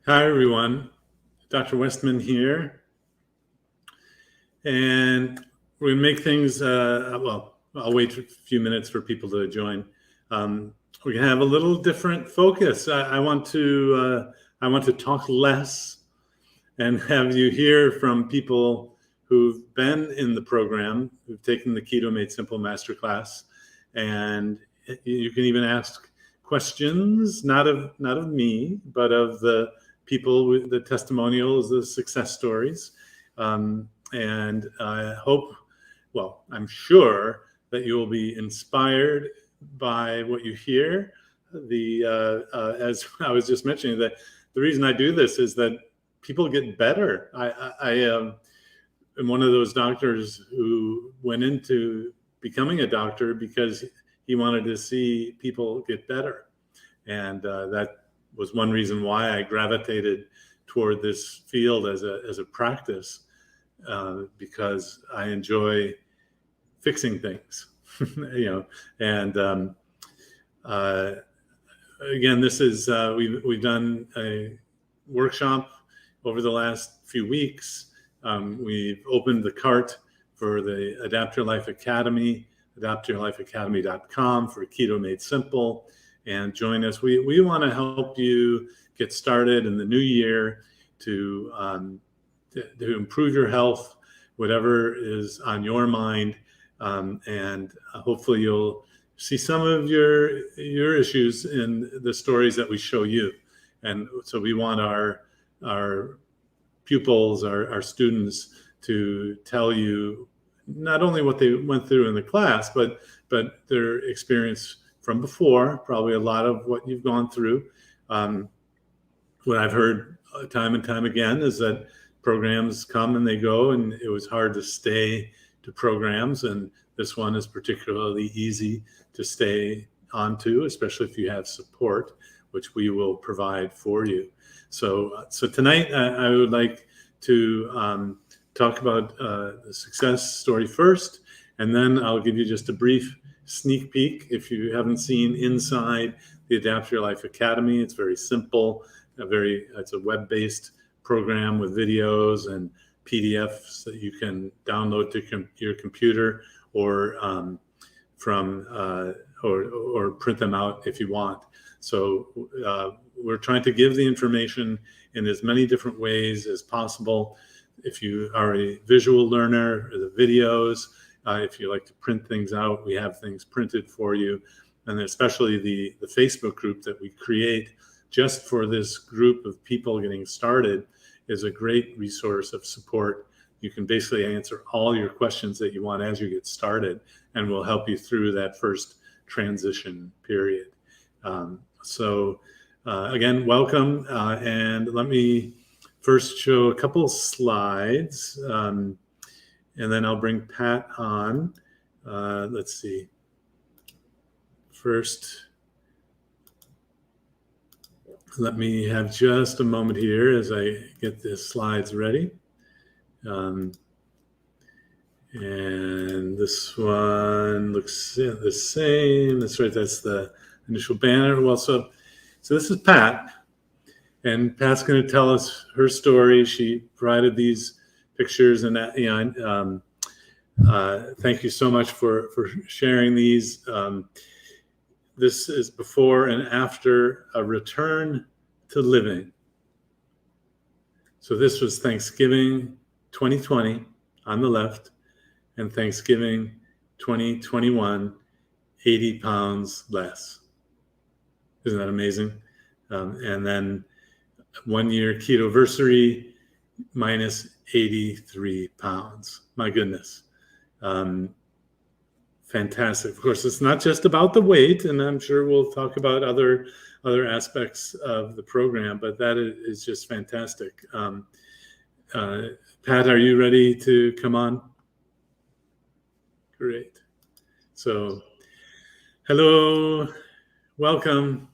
Hi, everyone. Dr. Westman here. And we're going to make things, I'll wait a few minutes for people to join. We're going to have a little different focus. I want to talk less and have you hear from people who've been in the program, who've taken the Keto Made Simple Masterclass. And you can even ask questions, not of me, but of the people with the testimonials, the success stories. And I hope, I'm sure that you will be inspired by what you hear. As I was just mentioning, that the reason I do this is that people get better. I am one of those doctors who went into becoming a doctor because he wanted to see people get better. And that was one reason why I gravitated toward this field as a practice, because I enjoy fixing things, And again, this is we've done a workshop over the last few weeks. We've opened the cart for the Adapt Your Life Academy, adaptyourlifeacademy.com for Keto Made Simple, and join us. We want to help you get started in the new year to improve your health, whatever is on your mind, and hopefully you'll see some of your issues in the stories that we show you. And so we want our pupils, our students, to tell you not only what they went through in the class, but their experience from before, probably a lot of what you've gone through. What I've heard time and time again is that programs come and they go, and it was hard to stay to programs. And this one is particularly easy to stay onto, especially if you have support, which we will provide for you. So tonight I would like to talk about the success story first, and then I'll give you just a brief sneak peek. If you haven't seen inside the Adapt Your Life Academy, it's very simple. It's a web-based program with videos and PDFs that you can download to your computer, or or print them out if you want. So we're trying to give the information in as many different ways as possible. If you are a visual learner, the videos, if you like to print things out, we have things printed for you. And especially the Facebook group that we create just for this group of people getting started is a great resource of support. You can basically answer all your questions that you want as you get started, and we'll help you through that first transition period. Again, welcome. And let me first show a couple slides, and then I'll bring Pat on. Let's see. First, let me have just a moment here as I get the slides ready. And this one looks the same. That's right. That's the initial banner. Well, so this is Pat, and Pat's going to tell us her story. She provided these pictures, and thank you so much for sharing these. This is before and after a return to living. So this was Thanksgiving 2020 on the left, and Thanksgiving 2021, 80 pounds less. Isn't that amazing? And then 1 year ketoversary, minus 83 pounds. My goodness. Fantastic. Of course, it's not just about the weight, and I'm sure we'll talk about other aspects of the program, but that is just fantastic. Pat, are you ready to come on? Great. So, hello, welcome.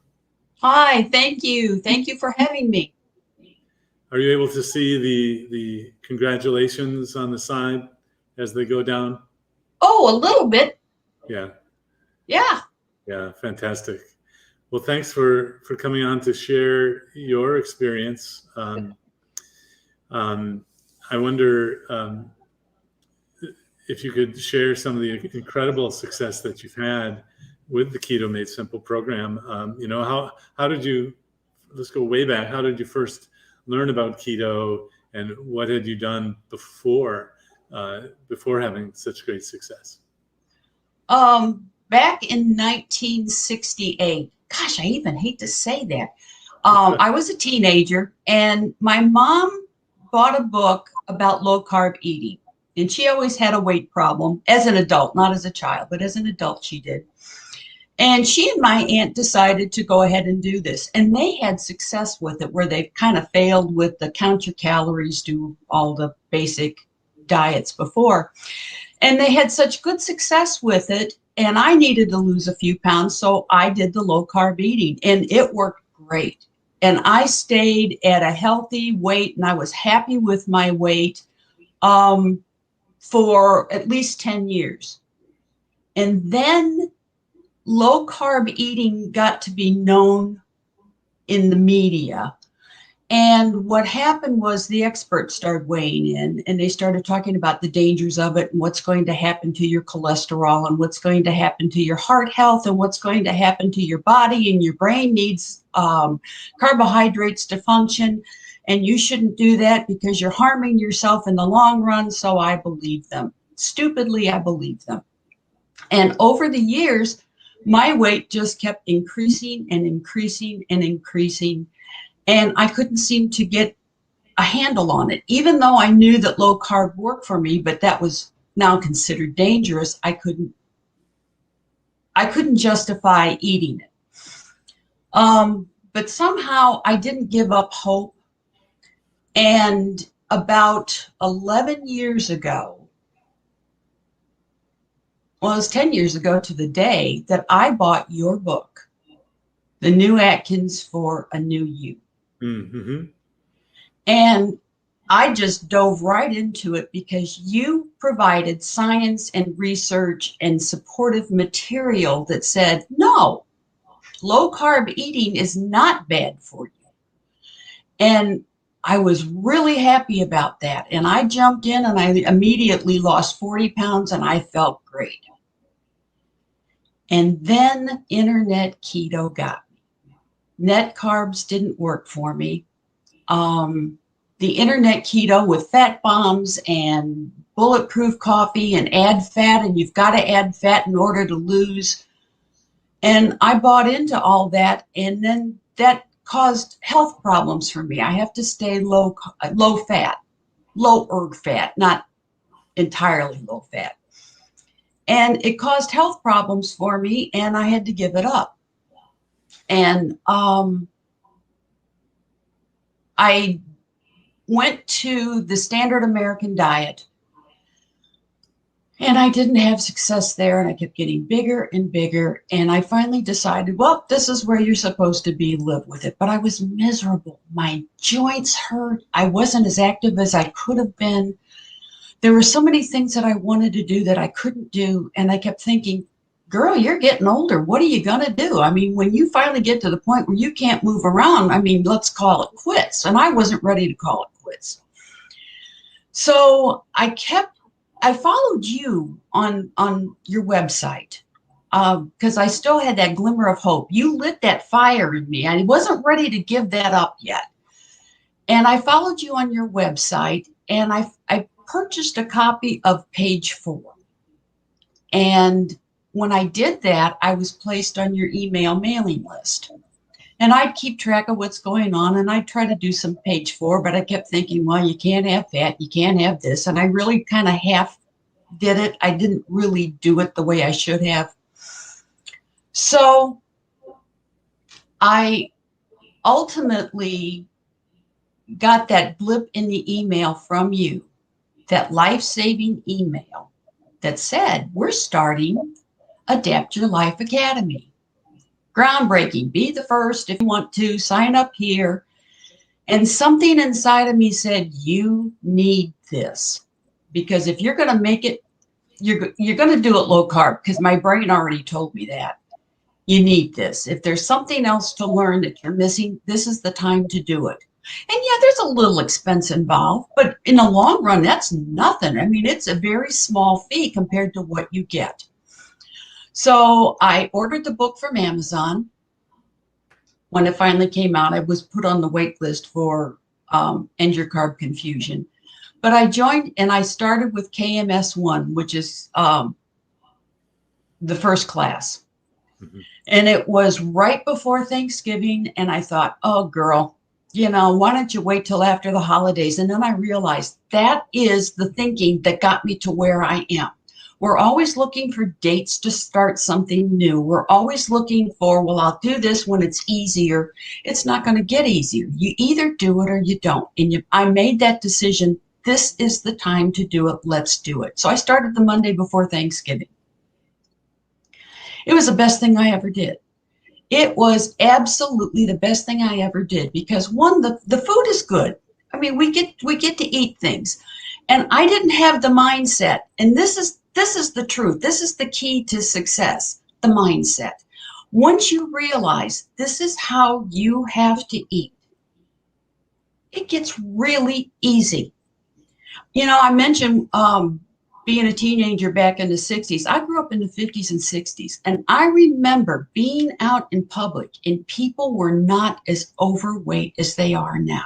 Hi, thank you. Thank you for having me. Are you able to see the congratulations on the side as they go down? Oh, a little bit. Yeah. Yeah. Yeah, fantastic. Well, thanks for coming on to share your experience. I wonder if you could share some of the incredible success that you've had with the Keto Made Simple program. How did you, let's go way back, how did you first learn about keto, and what had you done before having such great success? Back in 1968, gosh, I even hate to say that. I was a teenager, and my mom bought a book about low carb eating. And she always had a weight problem as an adult, not as a child, but as an adult she did. And she and my aunt decided to go ahead and do this. And they had success with it, where they kind of failed with the count your calories, do all the basic diets before. And they had such good success with it. And I needed to lose a few pounds. So I did the low carb eating, and it worked great. And I stayed at a healthy weight, and I was happy with my weight for at least 10 years. And then low carb eating got to be known in the media. And what happened was the experts started weighing in, and they started talking about the dangers of it, and what's going to happen to your cholesterol, and what's going to happen to your heart health, and what's going to happen to your body, and your brain needs carbohydrates to function. And you shouldn't do that because you're harming yourself in the long run. So I believed them. Stupidly, I believed them. And over the years, my weight just kept increasing and increasing and increasing. And I couldn't seem to get a handle on it, even though I knew that low carb worked for me, but that was now considered dangerous. I couldn't justify eating it. But somehow I didn't give up hope. And about 11 years ago, well, it was 10 years ago to the day, that I bought your book, The New Atkins for a New You. Mm-hmm. And I just dove right into it because you provided science and research and supportive material that said, no, low carb eating is not bad for you. And I was really happy about that. And I jumped in and I immediately lost 40 pounds and I felt great. And then internet keto got me. Net carbs didn't work for me. The internet keto with fat bombs and bulletproof coffee and add fat, and you've got to add fat in order to lose. And I bought into all that, and then that caused health problems for me. I have to stay low fat, low erg fat, not entirely low fat. And it caused health problems for me, and I had to give it up. And I went to the standard American diet, and I didn't have success there, and I kept getting bigger and bigger. And I finally decided, well, this is where you're supposed to be, live with it. But I was miserable. My joints hurt. I wasn't as active as I could have been. There were so many things that I wanted to do that I couldn't do. And I kept thinking, girl, you're getting older. What are you going to do? I mean, when you finally get to the point where you can't move around, I mean, let's call it quits. And I wasn't ready to call it quits. So I followed you on your website because I still had that glimmer of hope. You lit that fire in me. I wasn't ready to give that up yet. And I followed you on your website, and I purchased a copy of page 4. And when I did that, I was placed on your email mailing list. And I'd keep track of what's going on, and I'd try to do some page 4, but I kept thinking, well, you can't have fat, you can't have this. And I really kind of half did it. I didn't really do it the way I should have. So I ultimately got that blip in the email from you, that life-saving email that said, we're starting Adapt Your Life Academy. Groundbreaking. Be the first if you want to. Sign up here. And something inside of me said, you need this. Because if you're going to make it, you're going to do it low carb, because my brain already told me that. You need this. If there's something else to learn that you're missing, this is the time to do it. And yeah, there's a little expense involved, but in the long run, that's nothing. I mean, it's a very small fee compared to what you get. So I ordered the book from Amazon. When it finally came out, I was put on the wait list for End Your Carb Confusion. But I joined and I started with KMS1, which is the first class. Mm-hmm. And it was right before Thanksgiving. And I thought, oh, girl, why don't you wait till after the holidays? And then I realized that is the thinking that got me to where I am. We're always looking for dates to start something new. We're always looking for, well, I'll do this when it's easier. It's not going to get easier. You either do it or you don't. And I made that decision. This is the time to do it. Let's do it. So I started the Monday before Thanksgiving. It was the best thing I ever did. It was absolutely the best thing I ever did because one, the food is good. I mean, we get to eat things. And I didn't have the mindset. And this is the truth. This is the key to success, the mindset. Once you realize this is how you have to eat, it gets really easy. I mentioned being a teenager back in the 60s. I grew up in the 50s and 60s. And I remember being out in public and people were not as overweight as they are now.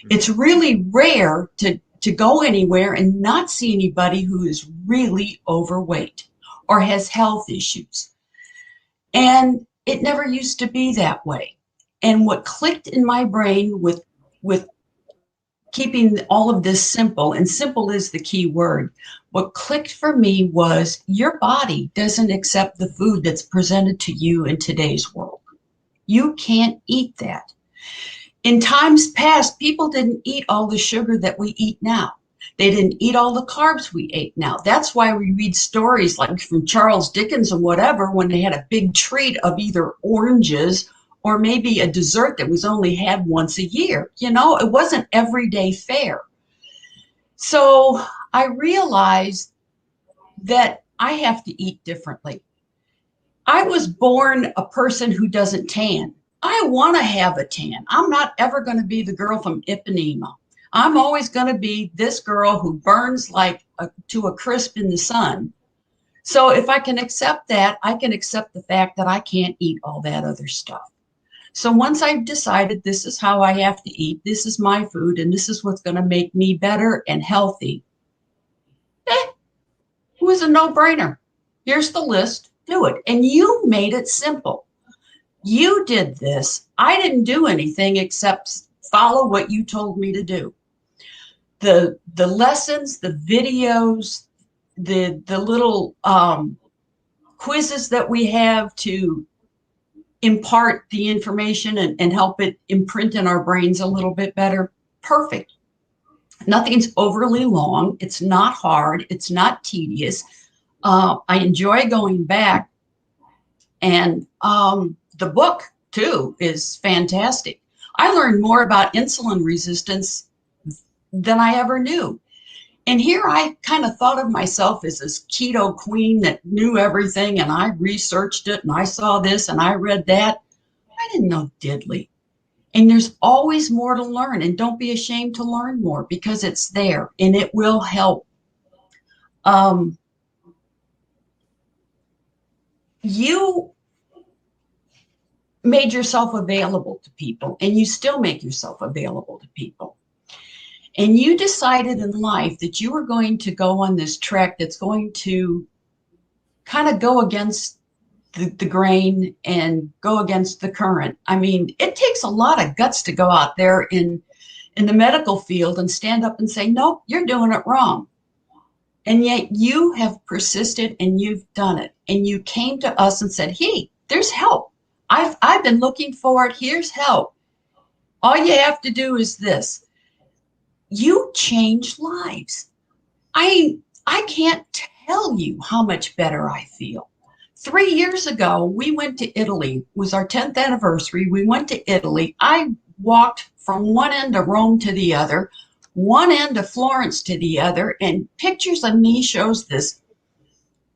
It's really rare to go anywhere and not see anybody who is really overweight or has health issues. And it never used to be that way. And what clicked in my brain with keeping all of this simple, and simple is the key word, what clicked for me was your body doesn't accept the food that's presented to you in today's world. You can't eat that. In times past, people didn't eat all the sugar that we eat now. They didn't eat all the carbs we ate now. That's why we read stories like from Charles Dickens or whatever when they had a big treat of either oranges or maybe a dessert that was only had once a year. It wasn't everyday fare. So I realized that I have to eat differently. I was born a person who doesn't tan. I want to have a tan. I'm not ever going to be the girl from Ipanema. I'm always going to be this girl who burns to a crisp in the sun. So if I can accept that, I can accept the fact that I can't eat all that other stuff. So once I've decided this is how I have to eat, this is my food, and this is what's going to make me better and healthy, it was a no-brainer. Here's the list. Do it. And you made it simple. You did this. I didn't do anything except follow what you told me to do. The lessons, the videos, the little quizzes that we have to impart the information and help it imprint in our brains a little bit better. Perfect. Nothing's overly long. It's not hard. It's not tedious. I enjoy going back. And the book, too, is fantastic. I learned more about insulin resistance than I ever knew. And here I kind of thought of myself as this keto queen that knew everything, and I researched it, and I saw this, and I read that. I didn't know diddly. And there's always more to learn, and don't be ashamed to learn more because it's there, and it will help. You made yourself available to people, and you still make yourself available to people. And you decided in life that you were going to go on this trek that's going to kind of go against the grain and go against the current. I mean, it takes a lot of guts to go out there in the medical field and stand up and say, nope, you're doing it wrong. And yet you have persisted and you've done it. And you came to us and said, hey, there's help. I've been looking for it. Here's help. All you have to do is this. You change lives. I can't tell you how much better I feel. 3 years ago, we went to Italy. It was our 10th anniversary. We went to Italy. I walked from one end of Rome to the other, one end of Florence to the other, and pictures of me shows this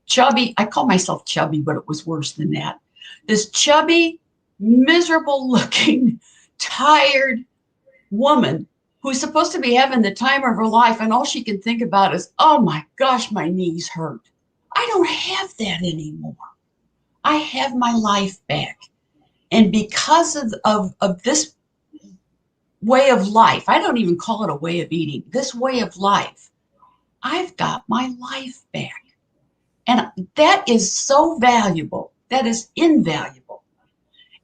chubby, I call myself chubby, but it was worse than that, This chubby, miserable looking, tired woman who's supposed to be having the time of her life, and all she can think about is, oh my gosh, my knees hurt. I don't have that anymore. I have my life back. And because of this way of life, I don't even call it a way of eating, this way of life, I've got my life back. And that is so valuable. That is invaluable.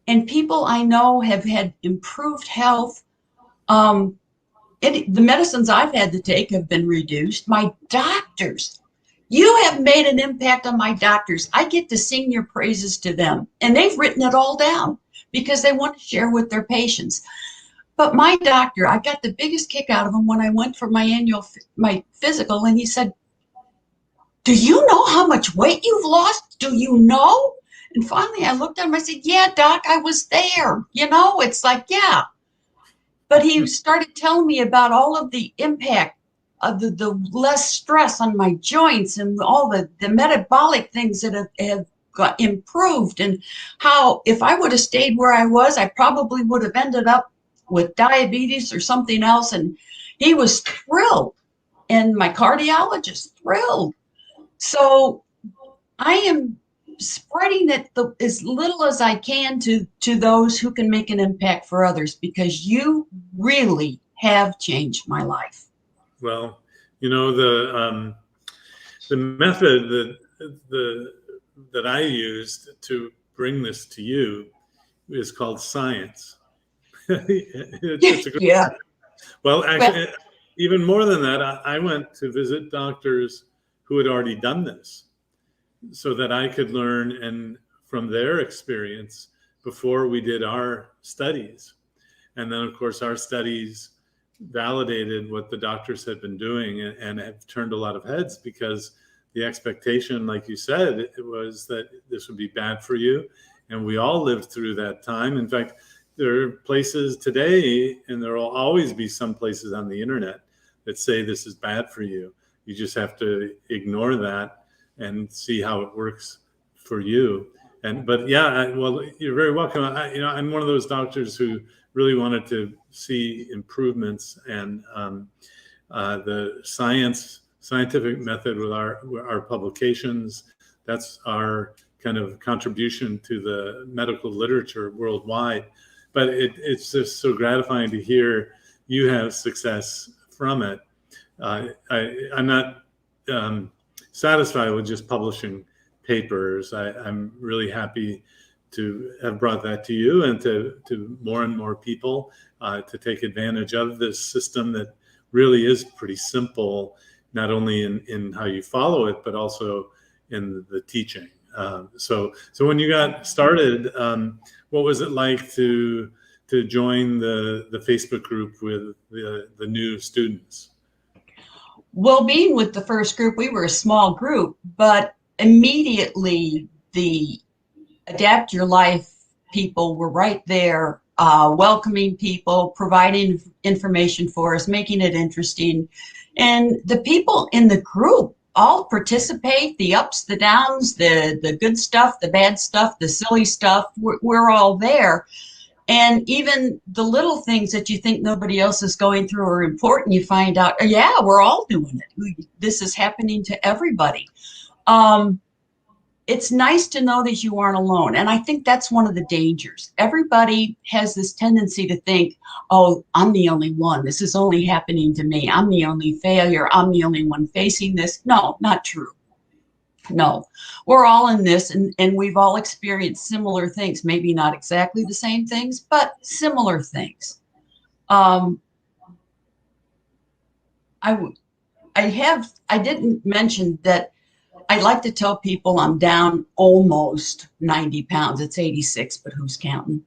And people I know have had improved health. The medicines I've had to take have been reduced. My doctors, you have made an impact on my doctors. I get to sing your praises to them, and they've written it all down because they want to share with their patients. But my doctor, I got the biggest kick out of him when I went for my physical, and he said, do you know how much weight you've lost? Do you know? And finally I looked at him, I said, yeah, doc, I was there. It's like, yeah. But he started telling me about all of the impact of the less stress on my joints and all the metabolic things that have got improved, and how if I would have stayed where I was, I probably would have ended up with diabetes or something else. And he was thrilled, and my cardiologist thrilled. So I am spreading it as little as I can to those who can make an impact for others, because you really have changed my life. Well, the method that I used to bring this to you is called science. It's a great Yeah. Well, actually, even more than that, I went to visit doctors who had already done this so that I could learn and from their experience before we did our studies. And then, of course, our studies validated what the doctors had been doing and have turned a lot of heads, because the expectation, like you said, it was that this would be bad for you. And we all lived through that time. In fact, there are places today, and there will always be some places on the internet that say this is bad for you. You just have to ignore that and see how it works for you. But yeah, well, you're very welcome. I'm one of those doctors who really wanted to see improvements, and the scientific method with our publications, that's our kind of contribution to the medical literature worldwide. But it's just so gratifying to hear you have success from it. I'm not satisfied with just publishing papers. I'm really happy to have brought that to you and to more and more people to take advantage of this system that really is pretty simple, not only in how you follow it, but also in the teaching. So when you got started, what was it like to join the Facebook group with the new students? Well, being with the first group, we were a small group, but immediately the Adapt Your Life people were right there, welcoming people, providing information for us, making it interesting. And the people in the group all participate, the ups, the downs, the good stuff, the bad stuff, the silly stuff, we're all there. And even the little things that you think nobody else is going through are important, you find out, yeah, we're all doing it. This is happening to everybody. It's nice to know that you aren't alone. And I think that's one of the dangers. Everybody has this tendency to think, oh, I'm the only one. This is only happening to me. I'm the only failure. I'm the only one facing this. No, not true. No, we're all in this, and we've all experienced similar things. Maybe not exactly the same things, but similar things. I didn't mention that I like to tell people I'm down almost 90 pounds. It's 86, but who's counting?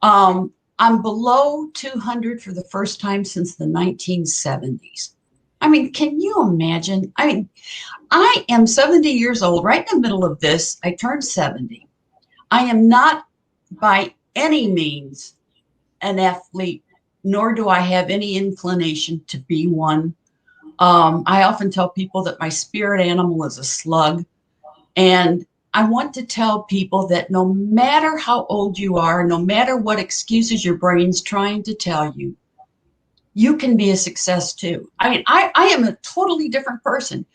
I'm below 200 for the first time since the 1970s. I mean, can you imagine? I mean, I am 70 years old, right in the middle of this. I turned 70. I am not by any means an athlete, nor do I have any inclination to be one. I often tell people that my spirit animal is a slug, and I want to tell people that no matter how old you are, no matter what excuses your brain's trying to tell you, you can be a success too. I mean, I am a totally different person.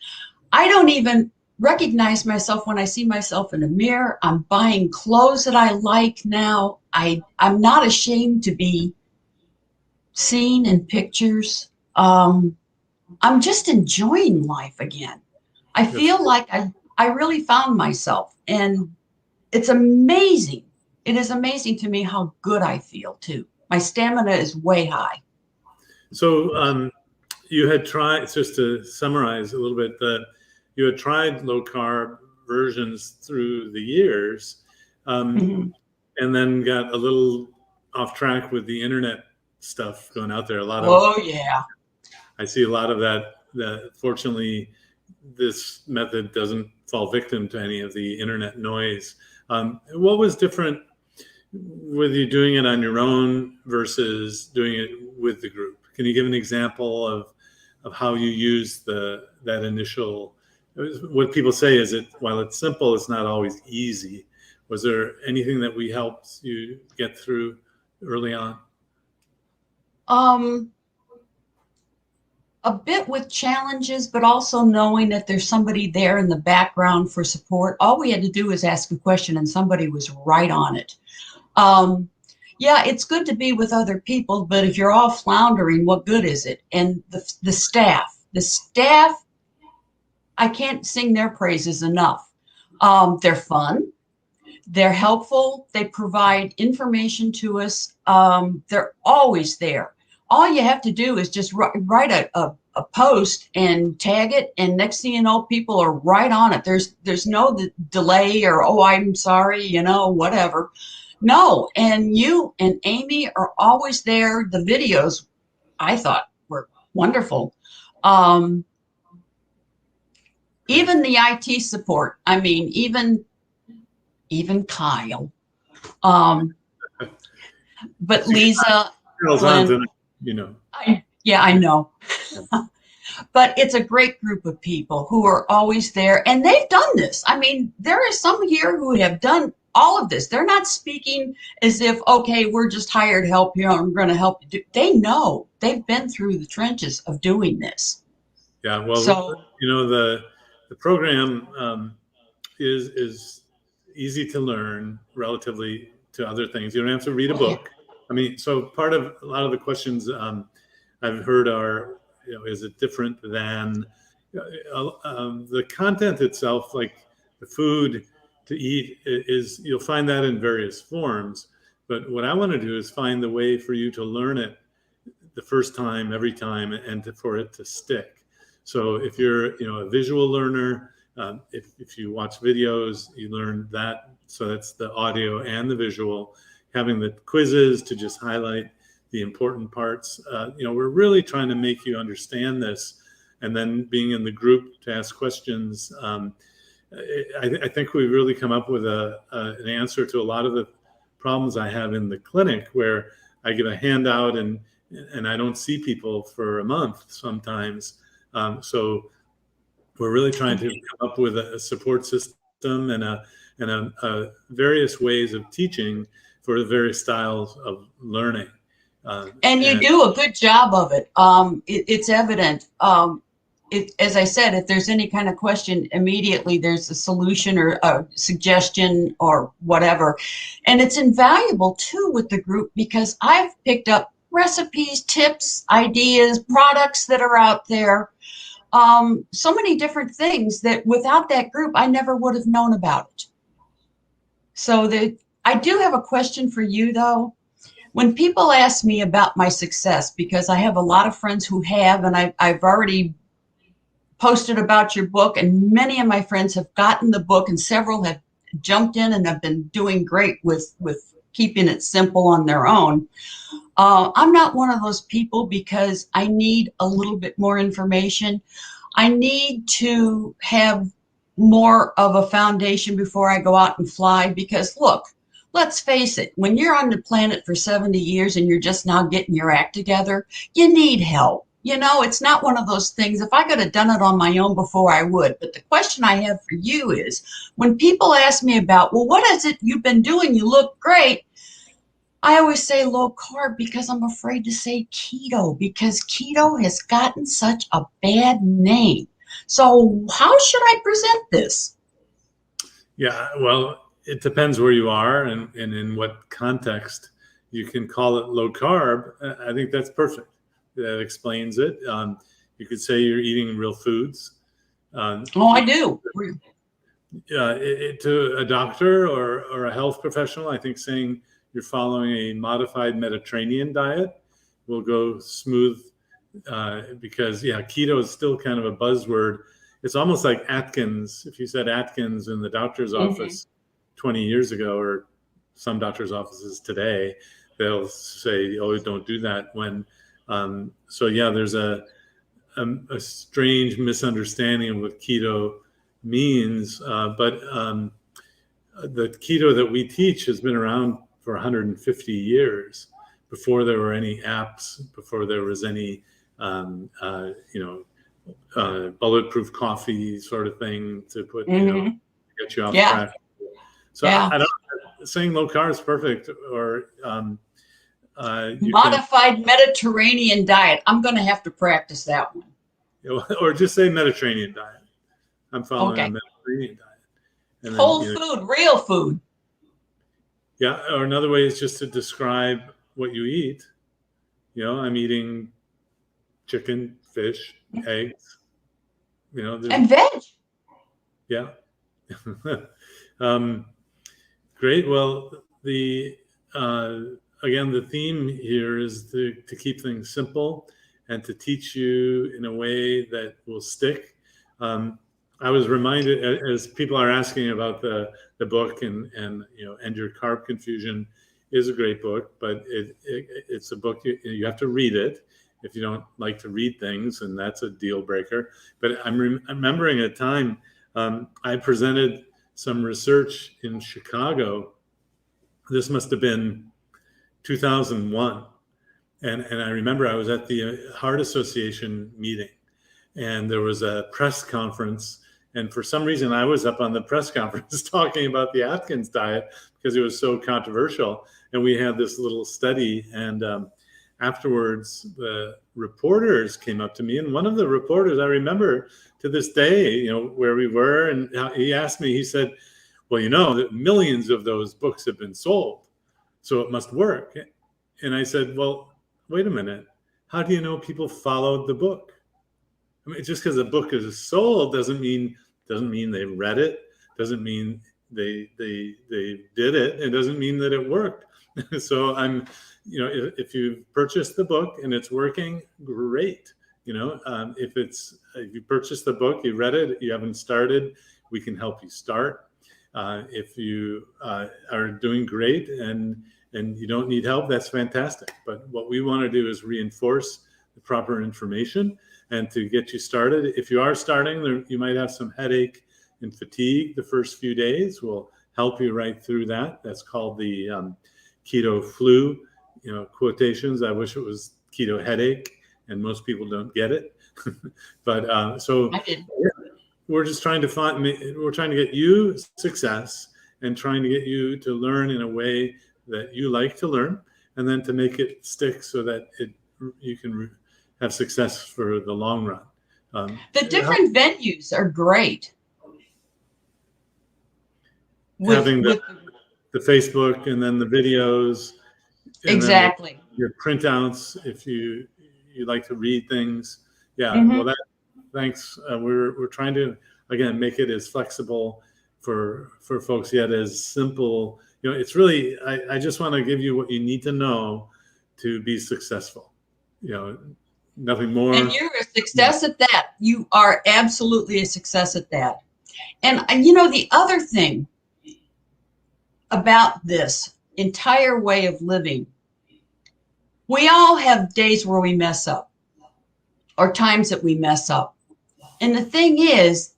I don't even recognize myself when I see myself in a mirror. I'm buying clothes that I like now. I'm not ashamed to be seen in pictures. I'm just enjoying life again. I That's feel like I really found myself, and it's amazing. It is amazing to me how good I feel too. My stamina is way high. so. You had tried, just to summarize a little bit, that you had tried low carb versions through the years, Mhm. and then got a little off track with the internet stuff going out there. A lot of Oh yeah. I see a lot of that. That fortunately, this method doesn't fall victim to any of the internet noise. What was different with you doing it on your own versus doing it with the group? Can you give an example of how you use that initial? What people say is it while it's simple, it's not always easy. Was there anything that we helped you get through early on? Um, a bit with challenges, but also knowing that there's somebody there in the background for support. All we had to do was ask a question and somebody was right on it. Um, yeah, it's good to be with other people, but if you're all floundering, what good is it? And the staff, I can't sing their praises enough. They're fun. They're helpful. They provide information to us. They're always there. All you have to do is just write a post and tag it, and next thing you know, people are right on it. There's no delay or, oh, I'm sorry, whatever. No, and you and Amy are always there. The videos I thought were wonderful. Um, Great. Even the IT support. I mean, even Kyle. Um, but She Lisa, girls on Glenn, tonight, you know. yeah, I know. But it's a great group of people who are always there, and they've done this. I mean, there are some here who have done all of this. They're not speaking as if, okay, we're just hired help here, I'm going to help you. They know they've been through the trenches of doing this. Yeah, well, So, the program is easy to learn relatively to other things. You don't have to read a oh, yeah. book. I mean, so part of a lot of the questions I've heard are, is it different than the content itself, like the food to eat is, you'll find that in various forms. But what I want to do is find the way for you to learn it the first time, every time, and for it to stick. So if you're, a visual learner, if you watch videos, you learn that. So that's the audio and the visual. Having the quizzes to just highlight the important parts. We're really trying to make you understand this, and then being in the group to ask questions. I think we've really come up with an answer to a lot of the problems I have in the clinic, where I give a handout and I don't see people for a month sometimes. So we're really trying to come up with a support system and a various ways of teaching for the various styles of learning. And you do a good job of it. It's evident. As I said, if there's any kind of question, immediately there's a solution or a suggestion or whatever. And it's invaluable too with the group, because I've picked up recipes, tips, ideas, products that are out there. So many different things that without that group, I never would have known about it. So I do have a question for you though. When people ask me about my success, because I have a lot of friends who have, and I've already posted about your book, and many of my friends have gotten the book, and several have jumped in and have been doing great with keeping it simple on their own. I'm not one of those people, because I need a little bit more information. I need to have more of a foundation before I go out and fly, because look, let's face it, when you're on the planet for 70 years and you're just now getting your act together, you need help. It's not one of those things. If I could have done it on my own before, I would. But the question I have for you is, when people ask me about, well, what is it you've been doing? You look great. I always say low carb because I'm afraid to say keto because keto has gotten such a bad name. So how should I present this? Yeah, well, it depends where you are and in what context. You can call it low carb. I think that's perfect. That explains it. You could say you're eating real foods. Oh, I do. To a doctor or a health professional, I think saying you're following a modified Mediterranean diet will go smooth because, yeah, keto is still kind of a buzzword. It's almost like Atkins. If you said Atkins in the doctor's office 20 years ago, or some doctor's offices today, they'll say, "Oh, don't do that." So yeah, there's a strange misunderstanding of what keto means, but the keto that we teach has been around for 150 years. Before there were any apps, before there was any bulletproof coffee sort of thing to put, get you off track. So I don't, saying low carb is perfect, or modified Mediterranean diet. I'm going to have to practice that one. Or just say Mediterranean diet. I'm following a Mediterranean diet. And then, whole food, real food. Yeah, or another way is just to describe what you eat. I'm eating chicken, fish, eggs. And veg. Yeah. Great. Well, again, the theme here is to keep things simple and to teach you in a way that will stick. I was reminded, as people are asking about the book, and End Your Carb Confusion is a great book, but it's a book you have to read it. If you don't like to read things, and that's a deal breaker. But I'm remembering a time I presented some research in Chicago. This must have been 2001. And I remember I was at the Heart Association meeting, and there was a press conference. And for some reason, I was up on the press conference talking about the Atkins diet because it was so controversial. And we had this little study. And afterwards, the reporters came up to me. And one of the reporters, I remember to this day, where we were. And he asked me, he said, well, that millions of those books have been sold, so it must work. And I said, well, wait a minute. How do you know people followed the book? I mean, just because a book is sold doesn't mean they read it, doesn't mean they did it, it doesn't mean that it worked. So if you've purchased the book and it's working, great. If you purchased the book, you read it, you haven't started, we can help you start. If you are doing great and you don't need help, that's fantastic. But what we want to do is reinforce the proper information and to get you started. If you are starting, you might have some headache and fatigue the first few days. We'll help you right through that. That's called the keto flu, quotations. I wish it was keto headache, and most people don't get it. But so we're just trying to get you success and trying to get you to learn in a way that you like to learn, and then to make it stick so that you can have success for the long run. The different venues are great. Having the Facebook and then the videos. Exactly. Your printouts, if you like to read things. Yeah. Well, thanks. We're trying to, again, make it as flexible for folks, yet as simple. It's really, I just want to give you what you need to know to be successful. Nothing more. And you're a success at that. You are absolutely a success at that. And the other thing about this entire way of living, we all have days where we mess up, or times that we mess up. And the thing is,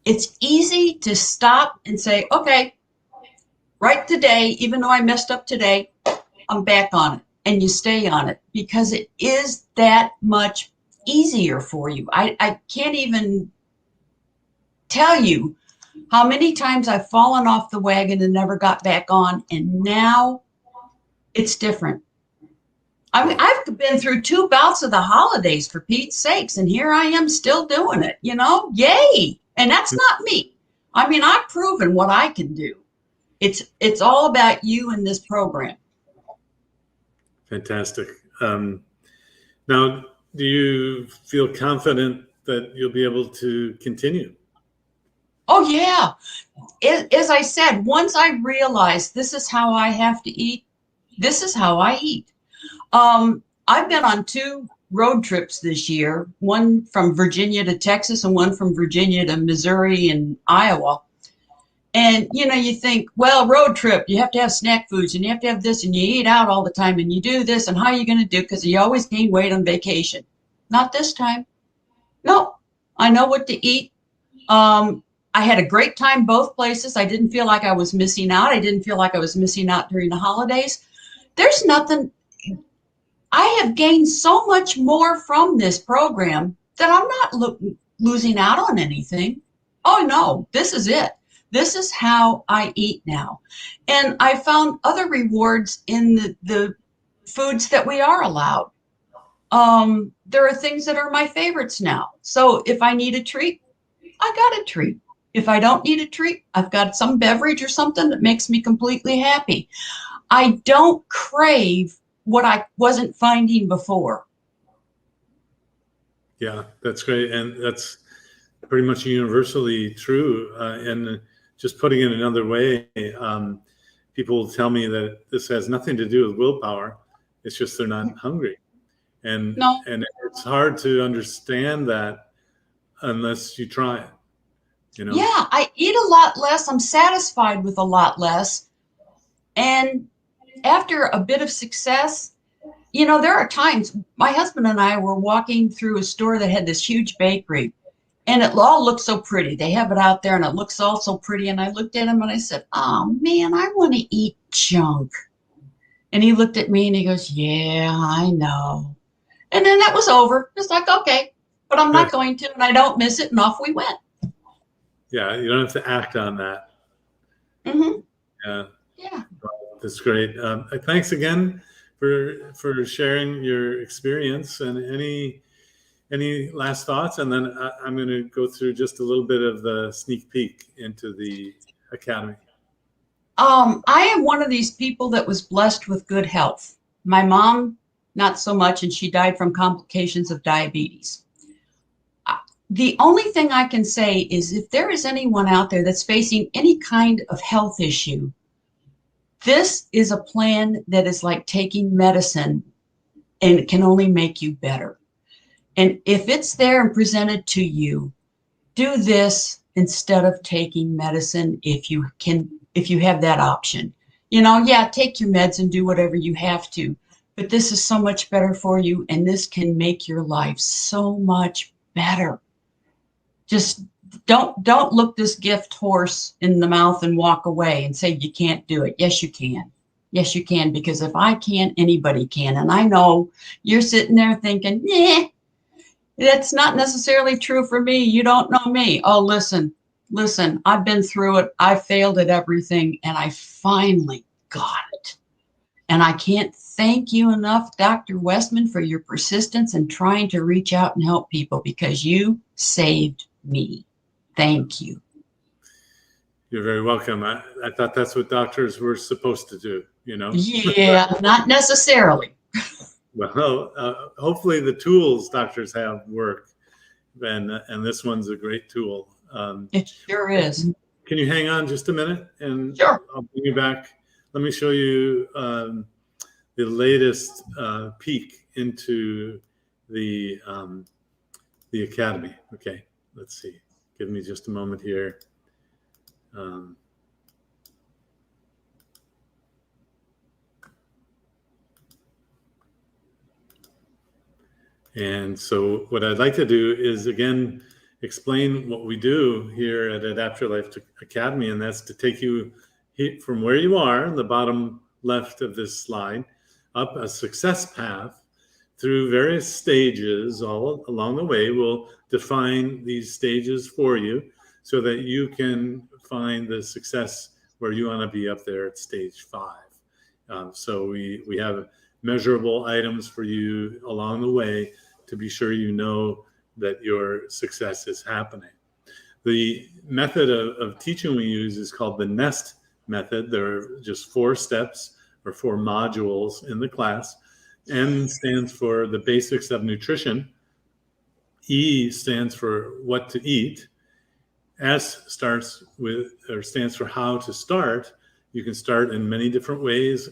it's easy to stop and say, okay, right today, even though I messed up today, I'm back on it. And you stay on it because it is that much easier for you. I can't even tell you how many times I've fallen off the wagon and never got back on, and now it's different. I mean, I've been through 2 bouts of the holidays, for Pete's sakes, and here I am still doing it, Yay. And that's not me. I mean, I've proven what I can do. It's all about you and this program. Fantastic. Now, do you feel confident that you'll be able to continue? Oh, yeah. As I said, once I realized this is how I have to eat, this is how I eat. I've been on 2 road trips this year, one from Virginia to Texas and one from Virginia to Missouri and Iowa. And, you think, well, road trip, you have to have snack foods and you have to have this and you eat out all the time and you do this and how are you going to do? Because you always gain weight on vacation. Not this time. No, I know what to eat. I had a great time both places. I didn't feel like I was missing out. I didn't feel like I was missing out during the holidays. There's nothing. I have gained so much more from this program that I'm not losing out on anything. Oh, no, this is it. This is how I eat now. And I found other rewards in the foods that we are allowed. There are things that are my favorites now. So if I need a treat, I got a treat. If I don't need a treat, I've got some beverage or something that makes me completely happy. I don't crave what I wasn't finding before. Yeah, that's great. And that's pretty much universally true. And just putting it another way, people tell me that this has nothing to do with willpower. It's just they're not hungry. And it's hard to understand that unless you try it. Yeah, I eat a lot less. I'm satisfied with a lot less. And after a bit of success, there are times my husband and I were walking through a store that had this huge bakery and it all looked so pretty. They have it out there and it looks all so pretty. And I looked at him and I said, oh man, I want to eat junk. And he looked at me and he goes, yeah, I know. And then that was over. It's like, okay, but I'm not going to, and I don't miss it. And off we went. Yeah. You don't have to act on that. Mm-hmm. Yeah. Yeah. That's great. Thanks again for sharing your experience, and any last thoughts, and then I'm going to go through just a little bit of the sneak peek into the academy. I am one of these people that was blessed with good health. My mom, not so much, and she died from complications of diabetes. The only thing I can say is if there is anyone out there that's facing any kind of health issue, this is a plan that is like taking medicine and it can only make you better. And if it's there and presented to you, do this instead of taking medicine if you have that option. Take your meds and do whatever you have to, but this is so much better for you and this can make your life so much better. Just don't look this gift horse in the mouth and walk away and say you can't do it. Yes, you can. Yes, you can, because if I can, anybody can. And I know you're sitting there thinking, that's not necessarily true for me. You don't know me. Oh, listen, I've been through it. I failed at everything and I finally got it. And I can't thank you enough, Dr. Westman, for your persistence in trying to reach out and help people, because you saved me. Thank you. You're very welcome. I thought that's what doctors were supposed to do, Yeah, not necessarily. Well, hopefully the tools doctors have work, and this one's a great tool. It sure is. Can you hang on just a minute? And sure. I'll bring you back. Let me show you the latest peek into the academy. Okay, let's see. Give me just a moment here. And so what I'd like to do is, again, explain what we do here at Adapt Your Life Academy, and that's to take you from where you are in the bottom left of this slide up a success path through various stages all along the way. We'll define these stages for you so that you can find the success where you want to be up there at stage 5. So we have measurable items for you along the way to be sure you know that your success is happening. The method of teaching we use is called the NEST method. There are just 4 steps or 4 modules in the class. N stands for the basics of nutrition. E stands for what to eat. S stands for how to start. You can start in many different ways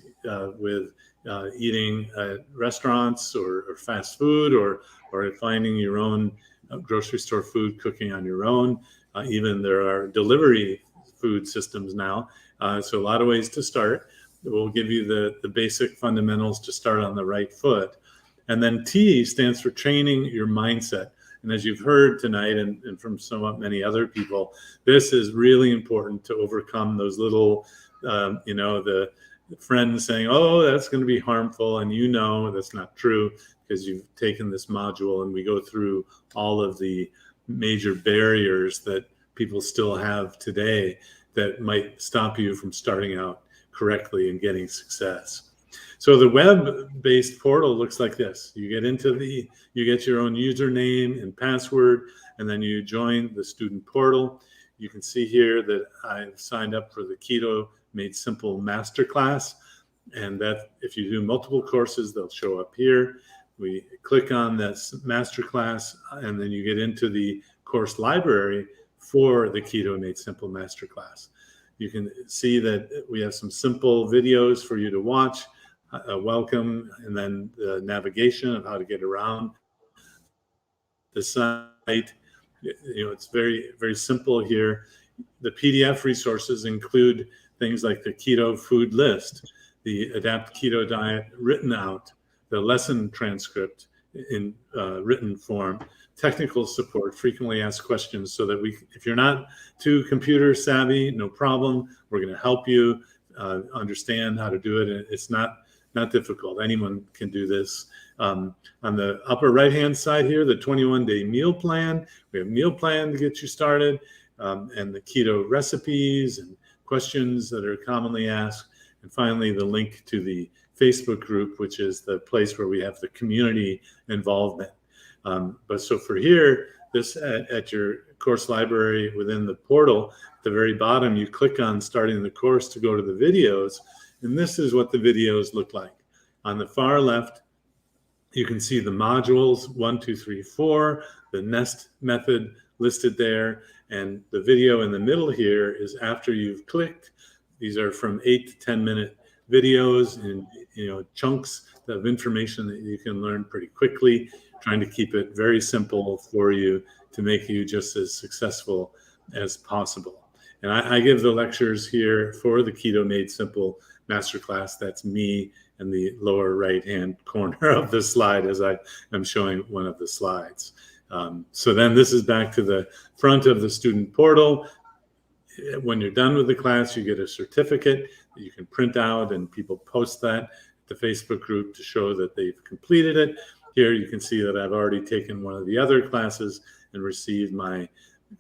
with eating at restaurants or fast food, or finding your own grocery store food, cooking on your own. Even there are delivery food systems now. So a lot of ways to start. We'll give you the basic fundamentals to start on the right foot. And then T stands for training your mindset. And as you've heard tonight and from somewhat many other people, this is really important to overcome those little, the friends saying, oh, that's going to be harmful. And that's not true because you've taken this module, and we go through all of the major barriers that people still have today that might stop you from starting out correctly and getting success. So the web-based portal looks like this. You get your own username and password, and then you join the student portal. You can see here that I've signed up for the Keto Made Simple Masterclass, and that if you do multiple courses, they'll show up here. We click on this Masterclass, and then you get into the course library for the Keto Made Simple Masterclass. You can see that we have some simple videos for you to watch, welcome, and then the navigation of how to get around the site. It's very, very simple here. The PDF resources include things like the keto food list, the Adapt Keto Diet written out, the lesson transcript in written form, technical support, frequently asked questions, so that if you're not too computer savvy, no problem. We're going to help you understand how to do it. And it's not difficult. Anyone can do this. On the upper right-hand side here, the 21-day meal plan. We have a meal plan to get you started, and the keto recipes and questions that are commonly asked. And finally, the link to the Facebook group, which is the place where we have the community involvement. But so for here, this at your course library within the portal, at the very bottom, you click on starting the course to go to the videos. And this is what the videos look like. On the far left, you can see the modules 1, 2, 3, 4, the NEST method listed there. And the video in the middle here is after you've clicked. These are from 8 to 10 minute videos and chunks of information that you can learn pretty quickly, trying to keep it very simple for you to make you just as successful as possible. And I give the lectures here for the Keto Made Simple Masterclass. That's me in the lower right-hand corner of the slide as I am showing one of the slides. So then this is back to the front of the student portal. When you're done with the class, you get a certificate that you can print out, and people post that to the Facebook group to show that they've completed it. Here you can see that I've already taken one of the other classes and received my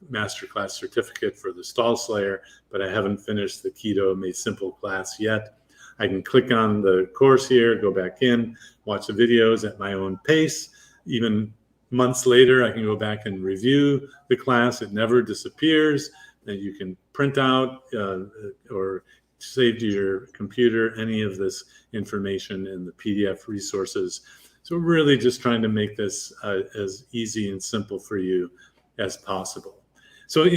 Masterclass certificate for the Stall Slayer, but I haven't finished the Keto Made Simple class yet. I can click on the course here, go back in, watch the videos at my own pace. Even months later, I can go back and review the class. It never disappears. And you can print out or save to your computer any of this information in the PDF resources. So we're really just trying to make this as easy and simple for you as possible. So,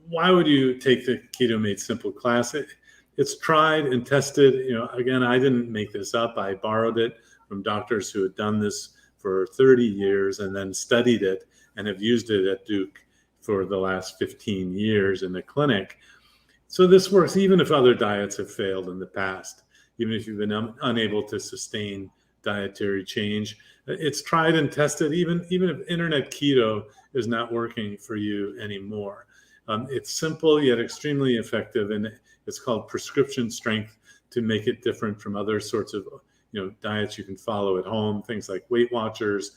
why would you take the Keto Made Simple class? It's tried and tested. Again, I didn't make this up. I borrowed it from doctors who had done this for 30 years and then studied it and have used it at Duke for the last 15 years in the clinic. So this works even if other diets have failed in the past, even if you've been unable to sustain dietary change. It's tried and tested, even if internet keto is not working for you anymore. It's simple yet extremely effective, and it's called prescription strength to make it different from other sorts of diets you can follow at home, things like Weight Watchers.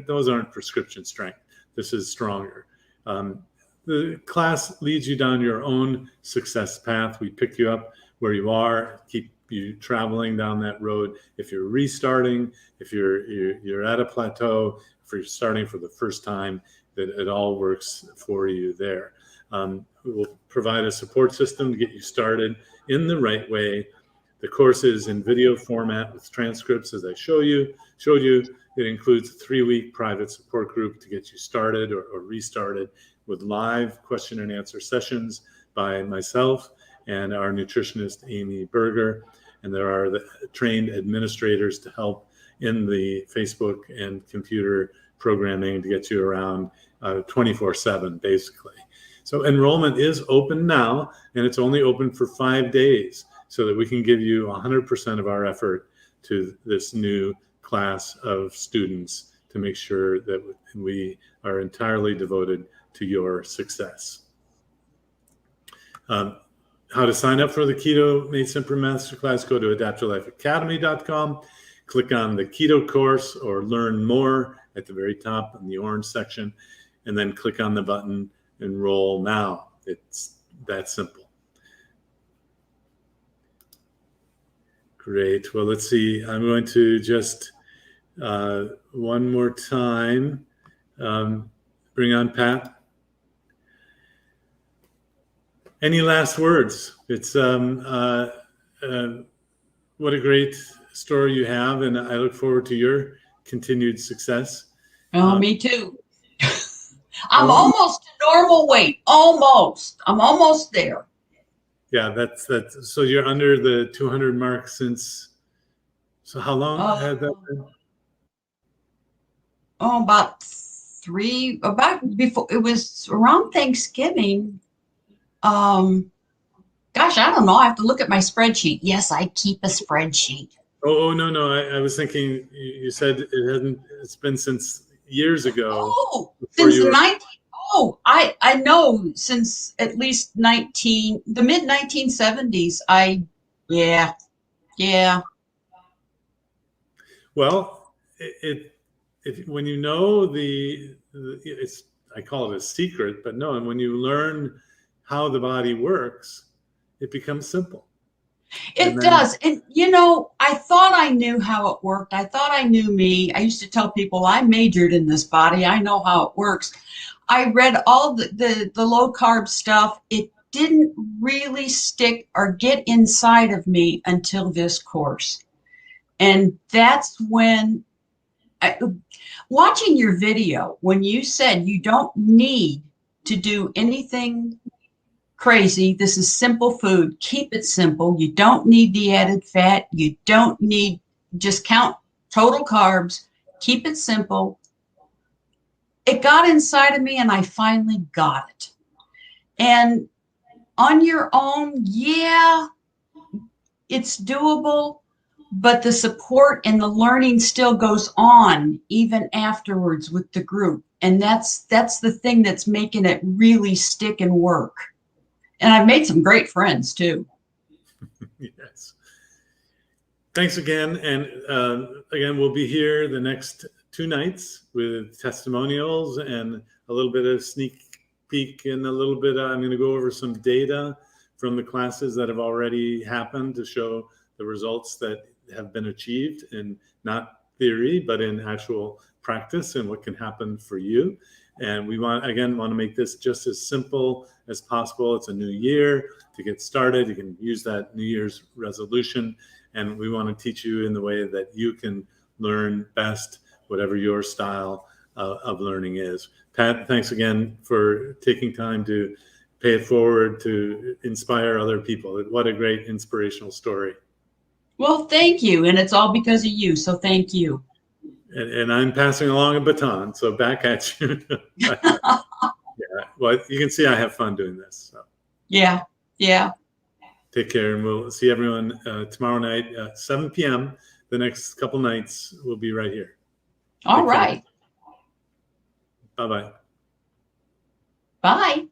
Those aren't prescription strength. This is stronger. The class leads you down your own success path. We pick you up where you are, keep you traveling down that road. If you're restarting, if you're at a plateau, if you're starting for the first time, that it all works for you there. We'll provide a support system to get you started in the right way. The course is in video format with transcripts, as I showed you. It includes a 3-week private support group to get you started or restarted with live question and answer sessions by myself and our nutritionist, Amy Berger. And there are the trained administrators to help in the Facebook and computer programming to get you around 24/7, basically. So enrollment is open now, and it's only open for 5 days so that we can give you 100% of our effort to this new class of students to make sure that we are entirely devoted to your success. How to sign up for the Keto Made Simple Masterclass, go to adaptyourlifeacademy.com, click on the Keto course or learn more at the very top in the orange section, and then click on the button enroll now. It's that simple. Great. Well, let's see. I'm going to just one more time bring on Pat. Any last words? It's what a great story you have, and I look forward to your continued success. Oh, me too. I'm almost to normal weight. Almost. I'm almost there. Yeah, that's so you're under the 200 mark since. So how long had that been? Oh, about before it was around Thanksgiving. Gosh, I don't know. I have to look at my spreadsheet. Yes, I keep a spreadsheet. Oh no, I was thinking you said it's been since years ago. Oh, since the 19. Oh, I know since at least the mid 1970s. Yeah. Well, when you know I call it a secret, but no, and when you learn how the body works, it becomes simple. It does. And, I thought I knew how it worked. I thought I knew me. I used to tell people I majored in this body. I know how it works. I read all the low carb stuff. It didn't really stick or get inside of me until this course. And that's when watching your video, when you said you don't need to do anything crazy. This is simple food. Keep it simple. You don't need the added fat. You don't need, just count total carbs. Keep it simple. It got inside of me and I finally got it. And on your own, yeah, it's doable, but the support and the learning still goes on even afterwards with the group. And that's the thing that's making it really stick and work. And I've made some great friends too. Yes. Thanks again. And again, we'll be here the next 2 nights with testimonials and a little bit of sneak peek and a little bit, I'm going to go over some data from the classes that have already happened to show the results that have been achieved in not theory, but in actual practice and what can happen for you. And we want to make this just as simple as possible. It's a new year to get started. You can use that New Year's resolution. And we want to teach you in the way that you can learn best, whatever your style of learning is. Pat, thanks again for taking time to pay it forward to inspire other people. What a great inspirational story. Well, thank you. And it's all because of you. So thank you. And I'm passing along a baton, so back at you. Yeah, well, you can see I have fun doing this. So. Yeah. Take care, and we'll see everyone tomorrow night at 7 p.m. The next couple nights we'll be right here. All right. Bye-bye. Bye.